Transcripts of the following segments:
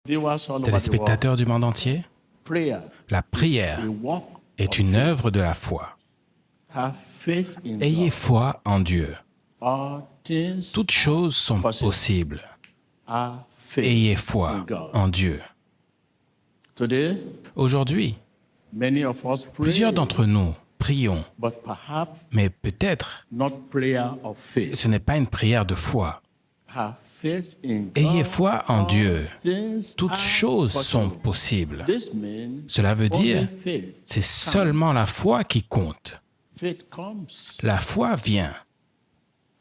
Viewers all over the world, Téléspectateurs du monde entier, prayer la prière is a walk est of une faith. œuvre de la foi. Have faith in Ayez God. foi en Dieu. All things Toutes choses sont possibles. are faith Ayez in foi God. en Dieu. Today, Aujourd'hui, many of us pray, plusieurs d'entre nous prions, but perhaps mais peut-être not prayer of faith. ce n'est pas une prière de foi. Have faith in God. Ayez foi en All Dieu. things Toutes are choses sont possible. possibles. This means Cela veut dire, only faith. c'est seulement la foi qui compte. Faith comes La foi vient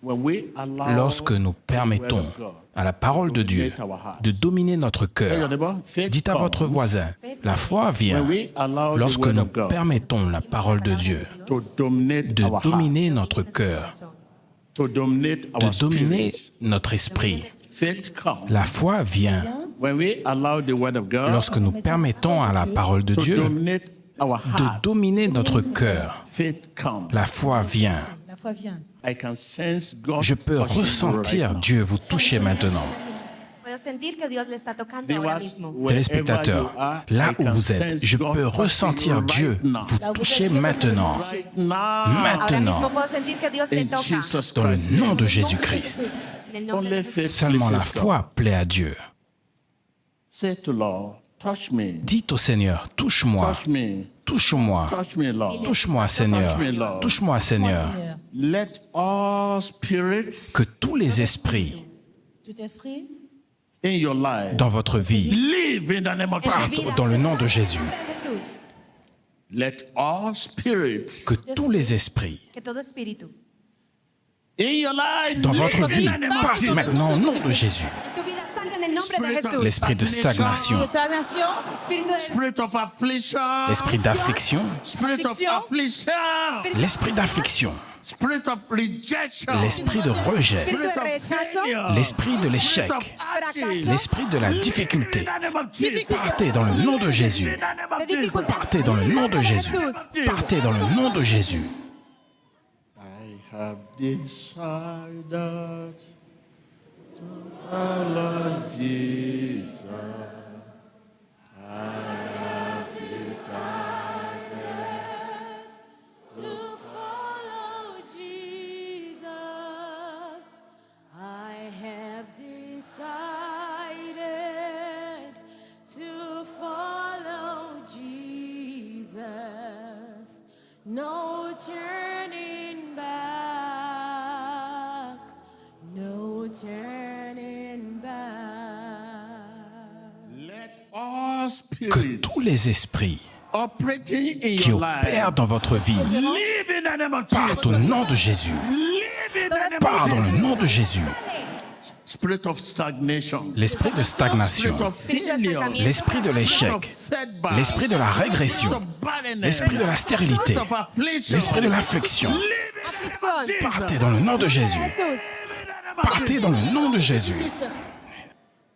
when we allow lorsque nous permettons the word of God à la parole de Dieu dominate our hearts. de dominer notre Tell your cœur. neighbor, faith Dites à votre comes voisin, la foi vient when we allow the lorsque word nous of God permettons la parole de Dieu to dominate de our dominer notre cœur, heart, to dominate our de dominer spirit. notre esprit. Faith comes La foi vient when we allow the word of God lorsque nous permettons à la parole de to Dieu dominate our de heart. dominer notre cœur. Faith comes. La foi vient. La foi vient. I can sense God Je peux touching you ressentir right now. Dieu vous toucher maintenant. Puedo sentir que Dios le está tocando ahora Viewers, mismo. wherever Téléspectateurs, you are, là I où can vous êtes, sense je God peux touching ressentir you Dieu right now. vous toucher maintenant. Right now. Ahora mismo Maintenant, puedo sentir que Dios le In toca. Jesus dans le Christ's nom name. de Jésus-Christ. En el nombre Only de Jesús. faith Seulement la pleases God. foi plaît à Dieu. Say to Lord, touch me. Dites au Seigneur, touche-moi, Touch me. touche-moi, Touch me, Lord. touche-moi Seigneur, Touch me, Lord. touche-moi Seigneur. Seigneur, Let all spirits Que tous les esprits tout esprit, in your life dans votre vie live in the name of partent Jesus. dans le nom de Jésus. Jesús, Let all spirits Que tous les esprits Que todo espíritu in your life dans live votre in vie the name of partent Jesus. maintenant au nom de Jésus. en tu vida salga en el nombre de Spirit of Jesús. L'esprit de stagnation, de stagnation, Espíritu de Spirit of affliction. l'esprit d'affliction, Spirit of affliction. l'esprit d'affliction, Spirit of rejection. l'esprit de rejet, espíritu Spirit de of rechazo, failure. l'esprit de l'échec, Spirit of ashes. l'esprit de la difficulté. In the name of Jesus. Partez dans le nom de Jésus. In the name of de Jesus. dificultad. Partez dans le nom de Jésus. Partez dans le nom de Jésus. I have decided to follow Jesus. To follow Jesus, I have decided to follow Jesus. No turning back, no turning back. Let all Que spirits tous les esprits operating in qui your opèrent life dans votre vie live in the name of partent Jesus. au nom de Jésus. Live in the name Part of dans le Jesus. nom de Jésus. Spirit of stagnation. L'esprit de stagnation, Spirit of failure. l'esprit de l'échec, Spirit of setback. l'esprit de la régression, Spirit of barrenness. l'esprit de la stérilité, Spirit of affliction. l'esprit de l'affliction. Live in aflicción. Jesus. Partez dans le nom de Jésus. Jesús. Partez dans le nom de Jésus.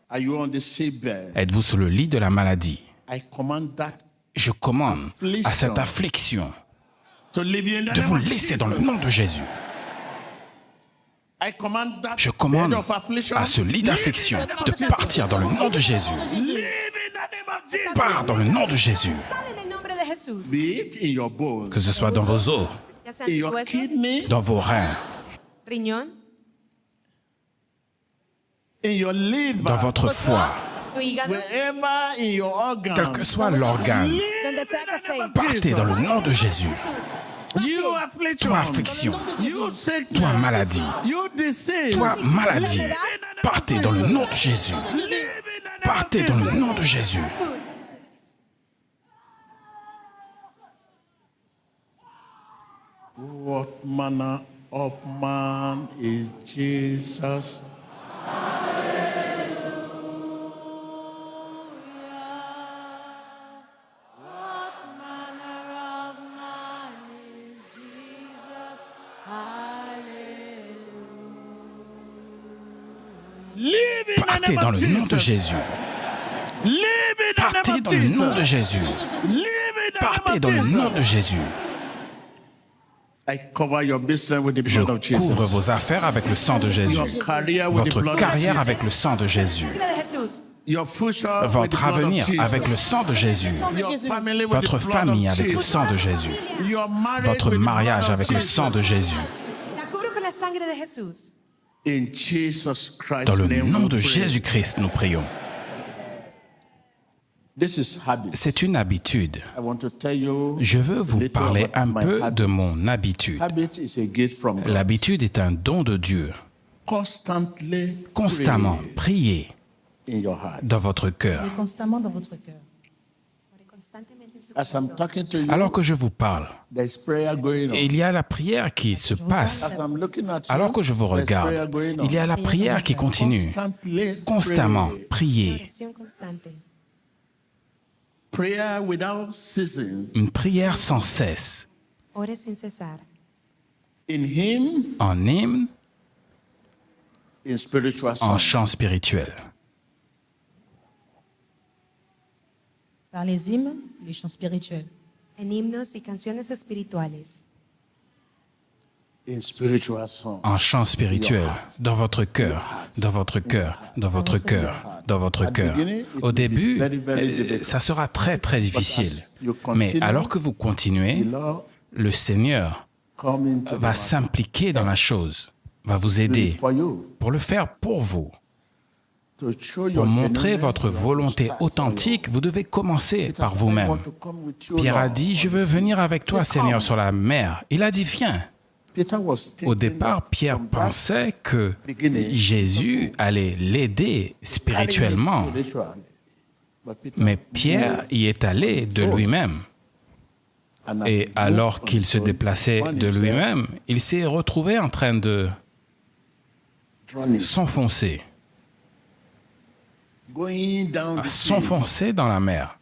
Are you on the sickbed? Êtes-vous sur le lit de la maladie? I command that Je commande à cette affliction to live in the de vous name of laisser dans le Jesus. nom de Jésus. I command that Je commande bed of affliction à ce lit d'affliction de partir dans le nom de Jésus. live in the name of Jesus. Pars dans le nom de Jésus. Sale en el nombre de Jesús. Be it in your bones, Que ce soit dans vos os, Ya sea in en tus your huesos, kidney, dans vos reins, riñón, in your liver, dans votre foie, tu hígado, wherever in your organ. quel que soit l'organe, donde sea que esté. partez dans le nom de Jésus. You affliction. Toi affliction, You sickness. toi maladie, You disease. toi maladie, partez dans le nom de Jésus. Live in the name Partez dans le nom de Jésus. Jesús. What manner of man is Jesus? What manner of man is Jesus? Hallelujah. Live in the Partez name dans of le nom de Jesus. Jésus. Live in the Partez name dans of le Jesus. nom de Jésus. Live in the Partez name dans of le nom Jesus. de Jésus. I cover your business with the Je blood of Jesus. couvre vos affaires avec le sang de Jésus. Your career with the Votre blood carrière of avec le Jesus. sang de Jésus. Sangre de Jesús. Your future with the votre blood of avenir Jesus. avec le sang de Jésus, Sang de Your Jésus. family with votre the blood famille of avec le Jesus. sang de Jésus, Your marriage votre with the mariage blood of avec le Jesus. sang de Jésus. La cubro con la sangre de Jesús. In Jesus Christ's Dans le name nom we de pray. Jésus-Christ, nous prions. This is habit. C'est une habitude. I want to tell you Je veux a vous little parler about un my peu habit. de mon habitude. Habit is a gift from God. L'habitude est un don de Dieu. Constantly Constamment, pray priez in your heart. dans votre cœur. Et constamment dans votre cœur. As I'm talking to you, Alors que je vous parle, there's prayer going on. il y a la prière qui se passe. As I'm looking at you, Alors que je vous there's prayer regarde, going on. il y a la prière qui continue. Constantly Constamment, pray. priez. Oración constante. Prayer without ceasing. Une prière sans cesse. Ore sin cesar. In hymn, En hymne, in spiritual en song. chant spirituel. Par les hymnes, les chants spirituels. En himnos y canciones espirituales. In spiritual song. En chant spirituel. Dans votre cœur. Dans votre cœur. Dans votre cœur. Dans votre cœur. Au début, ça sera très très difficile. Mais alors que vous continuez, The Lord le Seigneur come into va the s'impliquer dans la chose, va vous matter aider for you pour le faire pour vous. to show Pour your montrer genuineness, votre you have to volonté start authentique, vous devez commencer par I vous-même. want to come with you, Pierre a Lord, dit, on je veux the venir sea. avec toi, Say, Seigneur, come. sur la mer. Il a dit, viens. Peter was Au thinking départ, that Pierre from that pensait que beginning, Jésus allait l'aider spirituellement. spiritually. But Peter Mais Pierre y est allé de lui-même. and as Et he moved alors on qu'il his se own, déplaçait found de himself lui-même, il s'est retrouvé en train de drowning, s'enfoncer, going down the sea. s'enfoncer dans la mer.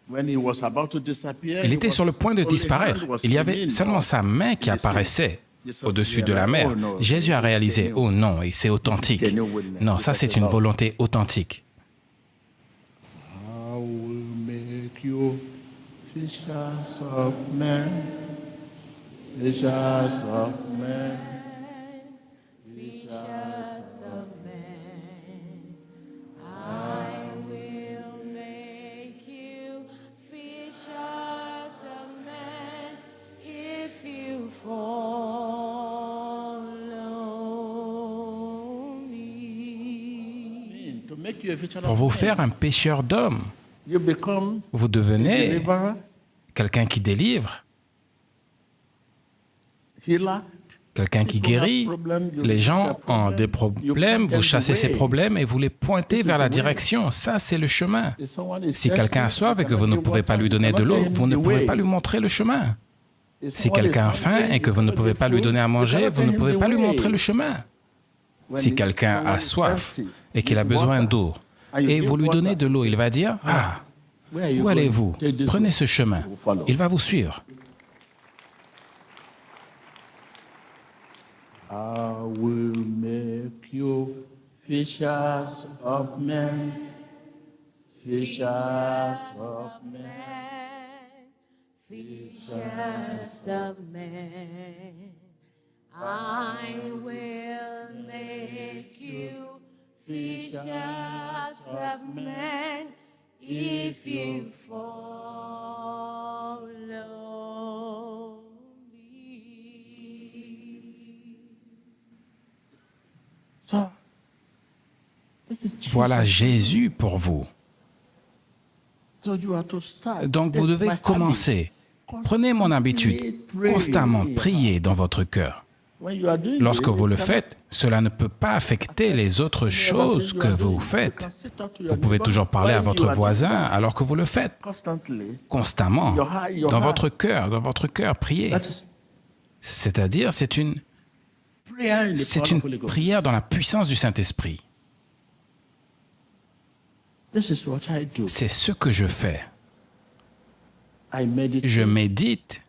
When he was about to disappear, Il he était was- sur le point de only disparaître. hand was Il y avait remaining seulement out sa main in qui the sea. apparaissait Jesus au-dessus de realized, la mer. oh no, Jésus a this is réalisé, genuine. oh non, et c'est authentique. genuine. Non, ça c'est une volonté authentique. I will make you fishers of men, fishers of men. I will make you fishers of men if you follow me. To make you a fisher Pour of vous men, faire un pêcheur d'hommes, you become vous a devenez deliverer, quelqu'un qui délivre, healer. quelqu'un qui guérit. Les gens ont des problèmes, vous chassez ces problèmes et vous les pointez vers la direction. Ça, c'est le chemin. If someone is Si quelqu'un a thirsty, soif et que vous ne pouvez pas lui donner de l'eau, vous ne pouvez pas lui montrer le chemin. Si quelqu'un a faim et que vous ne pouvez pas lui donner à manger, vous ne pouvez pas lui montrer le chemin. Si quelqu'un a soif et qu'il a besoin d'eau et vous lui donnez de l'eau, il va dire, ah, où allez-vous? Prenez ce chemin. Il va vous suivre. I will make you fishers of men, fishers of men. Fishers of men, I will make you fishers of men if you follow me. So, this is Jesus. Voilà Jésus pour vous. So you have to start. Donc vous That's devez my commencer. Prenez mon habitude. Constamment prier dans votre cœur. habit. When you are doing Lorsque it, vous le it faites, cela ne peut pas affecter les autres choses que vous faites. Vous pouvez toujours parler à votre voisin alors que vous le faites. Constantly. Constamment. Dans votre cœur, priez. That is C'est-à-dire, c'est une prayer in the power of Holy Ghost. prière dans la puissance du Saint-Esprit. This is what I do. C'est ce que je fais. I meditate Je médite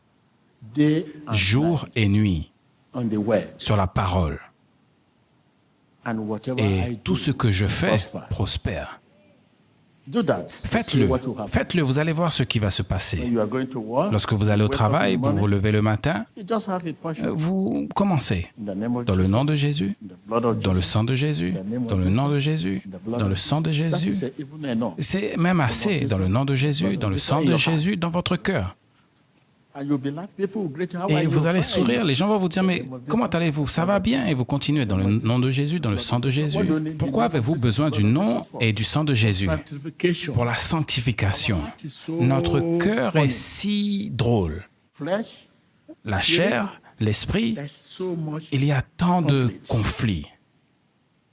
day and jour et nuit on the word, sur la parole. and whatever I Et do tout ce que je fais prosper. prospère. Do that. See Faites-le. what will happen. Faites-le, vous allez voir ce qui va se passer. When you are going to work, Lorsque vous allez au wake up travail, in the vous vous morning, levez le matin, you just have a passion. vous commencez. In the name of Dans le Jesus, nom de Jésus, in the blood of dans le Jesus, sang de Jésus, dans le nom de Jésus, dans le sang de That Jésus. is even enough. C'est même assez dans le nom de Jésus, dans le sang de Jésus, dans votre cœur. And you'll be like, people will greet you. How are Et you? vous allez Fine. sourire, les gens vont vous dire, mais comment allez-vous? Ça va bien? Et vous continuez dans le nom de Jésus, dans le sang de Jésus. Pourquoi avez-vous besoin du nom et du sang de Jésus? Sanctification. Pour la sanctification. Notre cœur est si drôle. Flesh, La chair, l'esprit, there's so much. il y a tant de conflits.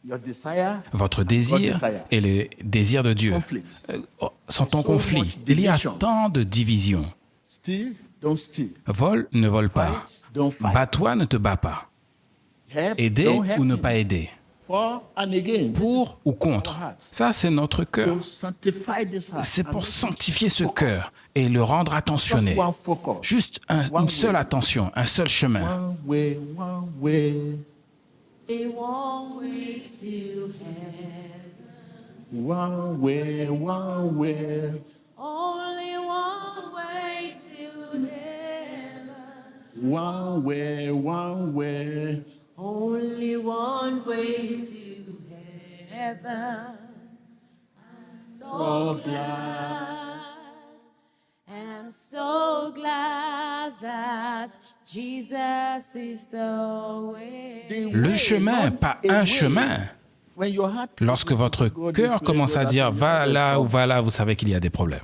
Your desire Votre désir et le désir de Dieu conflict. sont en conflit. Il y a tant de divisions. Steal, don't steal. Vole, ne vole pas. Fight, don't fight. Bats-toi, ne te bats pas. Help, Aider don't help ou ne him. pas aider. For and again. This Pour ou contre. our heart. Ça, c'est notre is cœur. to sanctify this heart. C'est and pour make it sanctifier ce focus. cœur et le rendre Just attentionné. one focus. Juste une seule attention, un seul chemin. One way, one way. A one way to heaven. One way, one way. Only one way to heaven. One way, one way. Only one way to heaven. I'm so glad. I'm so glad that Jesus is the way. The Le way, chemin, not pas a un way. chemin. When your heart Lorsque votre go this cœur way, commence go à that dire way, va there's là ou trouble. va là, vous savez qu'il y a des problèmes.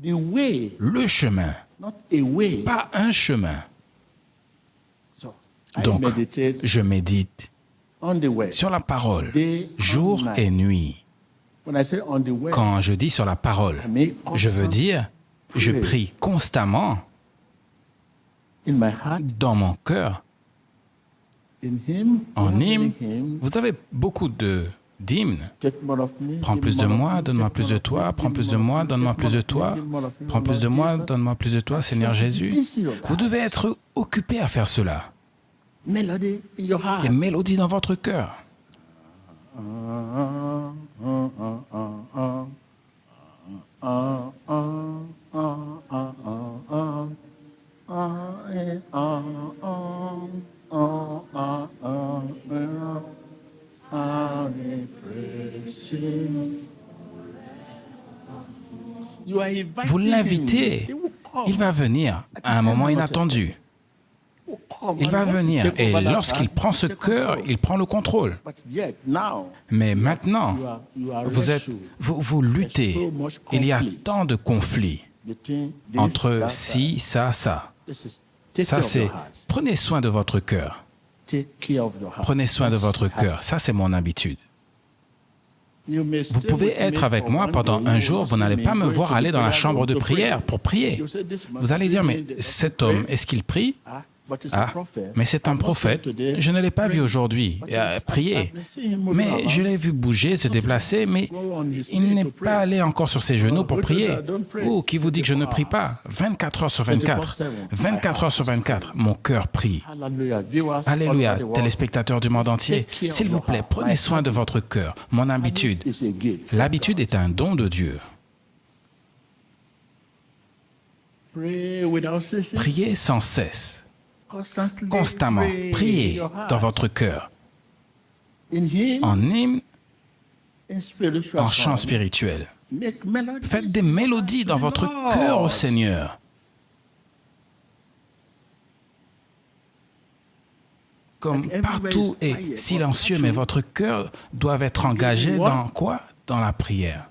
The way, Le chemin, not a way. pas un chemin. So, I Donc, meditate je médite on the way. sur la parole, Day and jour night. et nuit. When I say on the way, Quand je dis sur la parole, je veux dire, je prie constamment in my heart, dans mon cœur. in Him, En in hymne, Him, vous avez beaucoup d'hymnes. take more of me, Prends give plus de more of moi, me, donne-moi take plus more de of toi. me, Prends give plus de more of moi, me, donne-moi take plus de more of me, toi. give more of me, Prends plus de Lord moi, Jesus. donne-moi plus de toi, Seigneur Jésus. Vous devez être occupé à faire cela. Melody in your heart. Des mélodies dans votre cœur. Vous l'invitez, il va venir à un moment inattendu. Il va venir et lorsqu'il prend ce cœur, il prend le contrôle. Mais maintenant, vous luttez. Il y a tant de conflits entre ci, ça, ça. Ça, c'est prenez soin de votre cœur. Prenez soin de votre cœur. Ça, c'est mon habitude. Vous pouvez être avec moi pendant un jour, vous n'allez pas me voir aller dans la chambre de prière pour prier. Vous allez dire, mais cet homme, est-ce qu'il prie? Ah, mais c'est un prophète. Je ne l'ai pas vu aujourd'hui prier. Mais je l'ai vu bouger, se déplacer, mais il n'est pas allé encore sur ses genoux pour prier. Oh, qui vous dit que je ne prie pas? 24 heures sur 24. 24 heures sur 24, mon cœur prie. Alléluia, téléspectateurs du monde entier. S'il vous plaît, prenez soin de votre cœur. Mon habitude. L'habitude est un don de Dieu. Priez sans cesse. Constamment, priez dans votre cœur, en hymne, en chant spirituel. Faites des mélodies dans votre cœur au Seigneur. Comme partout est silencieux, mais votre cœur doit être engagé dans quoi? Dans la prière.